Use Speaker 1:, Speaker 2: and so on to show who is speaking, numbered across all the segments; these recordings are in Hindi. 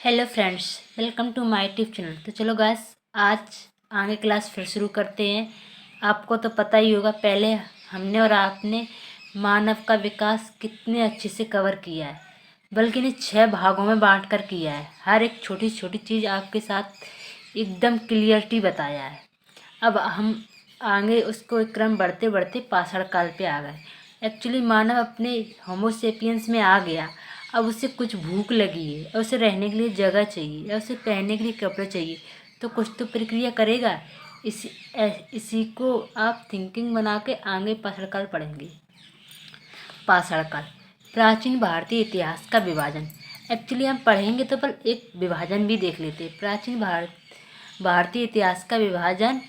Speaker 1: Hello friends, welcome to my YouTube channel. तो चलो गाइस, आज आगे क्लास फिर शुरू करते हैं। आपको तो पता ही होगा, पहले हमने और आपने मानव का विकास कितने अच्छे से कवर किया है, बल्कि इन्हें 6 भागों में बांट कर किया है। हर एक छोटी छोटी चीज़ आपके साथ एकदम क्लियरिटी बताया है। अब हम आगे उसको क्रम बढ़ते बढ़ते पाषाण काल पे आ गए। एक्चुअली मानव अपने होमोसेपियंस में आ गया। अब उसे कुछ भूख लगी है और उसे रहने के लिए जगह चाहिए और उसे पहनने के लिए कपड़े चाहिए, तो कुछ तो प्रक्रिया करेगा। इसी को आप थिंकिंग बना के आगे पाषाण काल पढ़ेंगे। पाषाण काल, प्राचीन भारतीय इतिहास का विभाजन। एक्चुअली हम पढ़ेंगे तो पर एक विभाजन भी देख लेते हैं। प्राचीन भारतीय इतिहास का विभाजन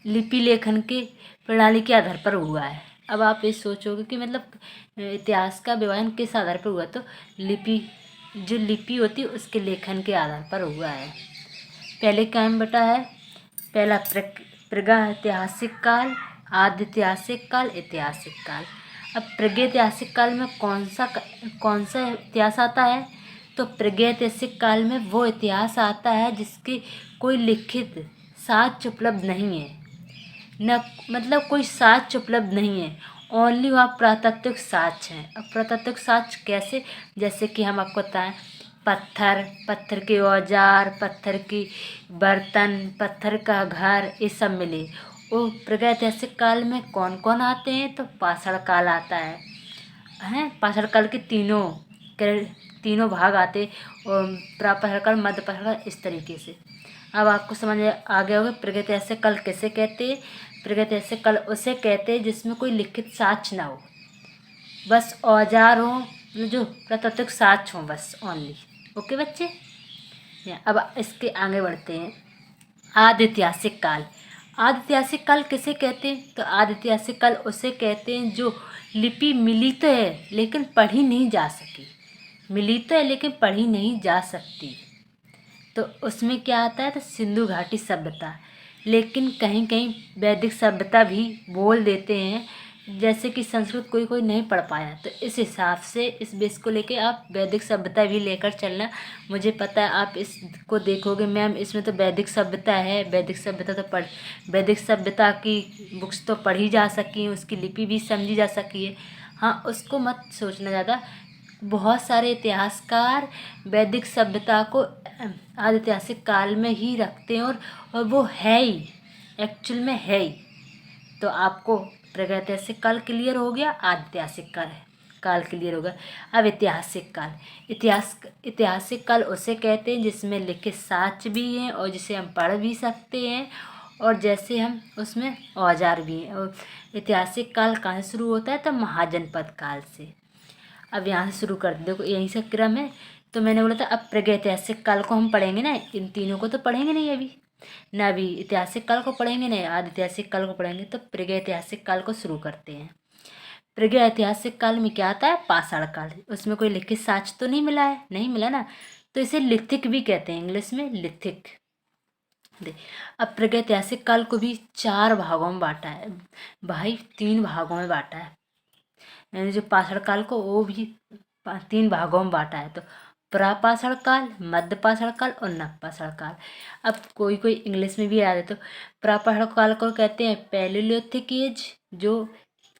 Speaker 1: लिपि लेखन के प्रणाली के आधार पर हुआ है। अब आप ये सोचोगे कि मतलब इतिहास का विभाजन किस आधार पर हुआ, तो जो लिपि होती है उसके लेखन के आधार पर हुआ है। पहले क्या बटा है, पहला प्रागैतिहासिक काल, आदि ऐतिहासिक काल, ऐतिहासिक काल। अब प्रागैतिहासिक काल में कौन सा इतिहास आता है, तो प्रागैतिहासिक काल में वो इतिहास आता है जिसके कोई लिखित साक्ष्य उपलब्ध नहीं है, न मतलब कोई साक्ष्य उपलब्ध नहीं है, ओनली वहाँ प्रातात्विक साक्ष्य हैं। अब प्रातात्विक साक्ष्य कैसे, जैसे कि हम आपको बताएं, पत्थर के औजार, पत्थर की बर्तन, पत्थर का घर, ये सब मिले। वो प्रागैतिहासिक काल में कौन कौन आते हैं, तो पाषाण काल आता है। पाषाण काल के तीनों भाग आते, और प्रापाषाण काल, मध्य पाषाण काल, इस तरीके से। अब आपको समझ आ गया होगा प्रागैतिहासिक काल कैसे कहते हैं। प्रागैतिहासिक काल उसे कहते हैं जिसमें कोई लिखित साक्ष्य ना हो, बस औजार हो, जो प्राकृतिक साक्ष्य हो, बस ओनली। ओके बच्चे, अब इसके आगे बढ़ते हैं। आदि ऐतिहासिक काल। आदि ऐतिहासिक काल किसे कहते हैं, तो आदि ऐतिहासिक काल उसे कहते हैं जो लिपि मिली तो है लेकिन पढ़ी नहीं जा सकी। मिली तो है लेकिन पढ़ी नहीं जा सकती, तो उसमें क्या आता है, तो सिंधु घाटी सभ्यता। लेकिन कहीं कहीं वैदिक सभ्यता भी बोल देते हैं, जैसे कि संस्कृत कोई कोई नहीं पढ़ पाया, तो इस हिसाब से इस बेस को लेके आप वैदिक सभ्यता भी लेकर चलना। मुझे पता है आप इसको देखोगे, मैम इसमें तो वैदिक सभ्यता है, वैदिक सभ्यता की बुक्स तो पढ़ी जा सकी हैं, उसकी लिपि भी समझी जा सकी है। हाँ, उसको मत सोचना ज़्यादा। बहुत सारे इतिहासकार वैदिक सभ्यता को आदि ऐतिहासिक काल में ही रखते हैं, और वो है ही, एक्चुअल में है ही। तो आपको प्रागैतिहासिक काल क्लियर हो गया, आदि ऐतिहासिक काल क्लियर होगा। अब ऐतिहासिक काल। ऐतिहासिक काल उसे कहते हैं जिसमें लिखित साक्ष्य भी हैं और जिसे हम पढ़ भी सकते हैं, और जैसे हम उसमें औजार भी हैं। और ऐतिहासिक काल कहाँ से शुरू होता है, तो महाजनपद काल से। अब यहाँ से शुरू कर देखो, यहीं से क्रम है। तो मैंने बोला था अब प्रागैतिहासिक काल को हम पढ़ेंगे ना, इन तीनों को तो पढ़ेंगे नहीं अभी ना, अभी ऐतिहासिक काल को पढ़ेंगे नहीं, आदि ऐतिहासिक काल को पढ़ेंगे। तो प्रागैतिहासिक काल को शुरू करते हैं। प्रागैतिहासिक काल में क्या आता है, पाषाण काल। उसमें कोई लिखित साक्ष्य तो नहीं मिला है, नहीं मिला ना, तो इसे लिथिक भी कहते हैं, इंग्लिश में लिथिक। अब प्रागैतिहासिक काल को भी 4 भागों में बांटा है भाई, 3 भागों में बांटा है। यानी जो पाषाण काल को वो भी 3 भागों में बांटा है। तो प्रापाषाण काल, मध्य पाषाण काल और नवपाषाण काल। अब कोई कोई इंग्लिश में भी आ जाए, तो प्रापाषाण काल को कहते हैं पैलियोलिथिक एज, जो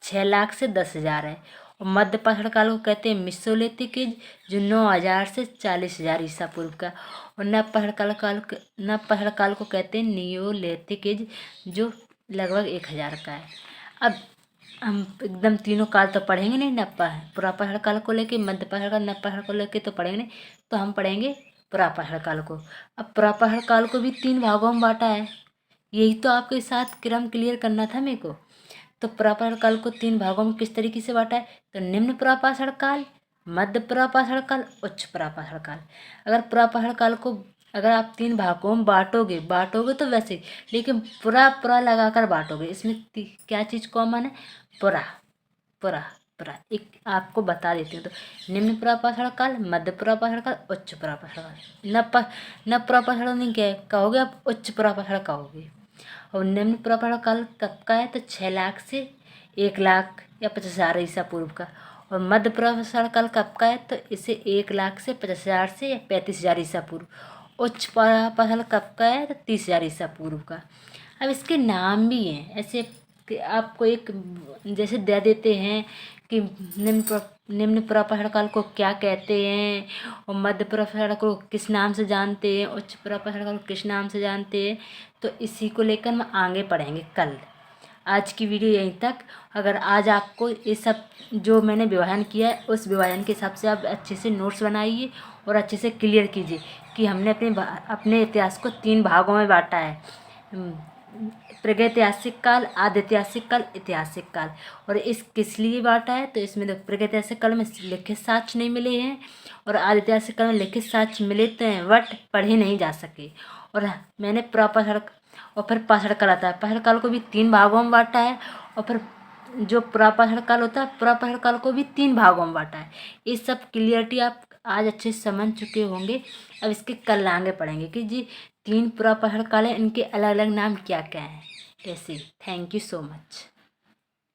Speaker 1: 6 लाख से 10,000 है। और मध्य पाषाण काल को कहते हैं मेसोलिथिक एज, जो 9,000 से 40,000 ईसा पूर्व का। और नवपाषाण काल को कहते हैं नियोलिथिक एज, जो लगभग 1,000 का है। अब हम एकदम तीनों काल तो पढ़ेंगे नहीं, पुरापाषाण काल को लेके, मध्य पाषाण काल, नवपाषाण को लेके तो पढ़ेंगे नहीं, तो हम पढ़ेंगे पुरापाषाण काल को। अब पुरापाषाण काल को भी 3 भागों में बांटा है, यही तो आपके साथ क्रम क्लियर करना था मेरे को। तो पुरापाषाण काल को 3 भागों में किस तरीके से बांटा है, तो निम्न पुरापाषाण काल, मध्य पुरापाषाण काल, उच्च पुरापाषाण काल। अगर पुरापाषाण काल को अगर आप 3 भागों में बांटोगे तो वैसे ही, लेकिन पुरा लगाकर बांटोगे। इसमें क्या चीज़ कॉमन है, पुरा पुरा पुरा। एक आपको बता देती हूँ, तो निम्न पुरापाषाण काल, मध्य पुरापाषाण काल, उच्च पुरापाषाण काल। नव पुरापाषाण नहीं कहोगे आप, उच्च पुरापाषाण कहोगे। और निम्न पुरापाषाण काल कब का है, तो 6 लाख से 1 लाख या 50,000 ईसा पूर्व का। और मध्य प्रसारण काल कब का है, तो इसे 1 लाख से 50,000 से या 35,000 ईसा पूर्व। उच्च प्रसारण कब का है, तो 30,000 ईसा पूर्व का। अब इसके नाम भी हैं ऐसे कि आपको एक जैसे दे देते हैं कि निम्न प्रसारण काल को क्या कहते हैं, और मध्य प्रसारण को किस नाम से जानते हैं, उच्च प्रसारण काल को किस नाम से जानते हैं। तो इसी को लेकर हम आगे पढ़ेंगे कल। आज की वीडियो यहीं तक। अगर आज आपको ये सब जो मैंने विभाजन किया है उस विभाजन के हिसाब से आप अच्छे से नोट्स बनाइए और अच्छे से क्लियर कीजिए कि हमने अपने इतिहास को 3 भागों में बांटा है, प्रागैतिहासिक काल, आदि ऐतिहासिक काल, ऐतिहासिक काल। और इस किस लिए बांटा है, तो इसमें तो प्रागैतिहासिक काल में लिखित साक्ष्य नहीं मिले हैं और आदि ऐतिहासिक काल में लिखित साक्ष्य मिले तो हैं बट पढ़े नहीं जा सके। और मैंने प्रपाषाण और फिर पाषाण काल आता है, पाषाण काल को भी 3 भागों में बांटा है। और फिर जो प्रापाषाण काल होता है, प्रापाषाण काल को भी 3 भागों में बांटा है। ये सब क्लियरिटी आप आज अच्छे से समझ चुके होंगे। अब इसके कल आगे पढ़ेंगे कि जी 3 प्रापाषाण काल है, इनके अलग अलग नाम क्या क्या हैं। ऐसे थैंक यू सो मच।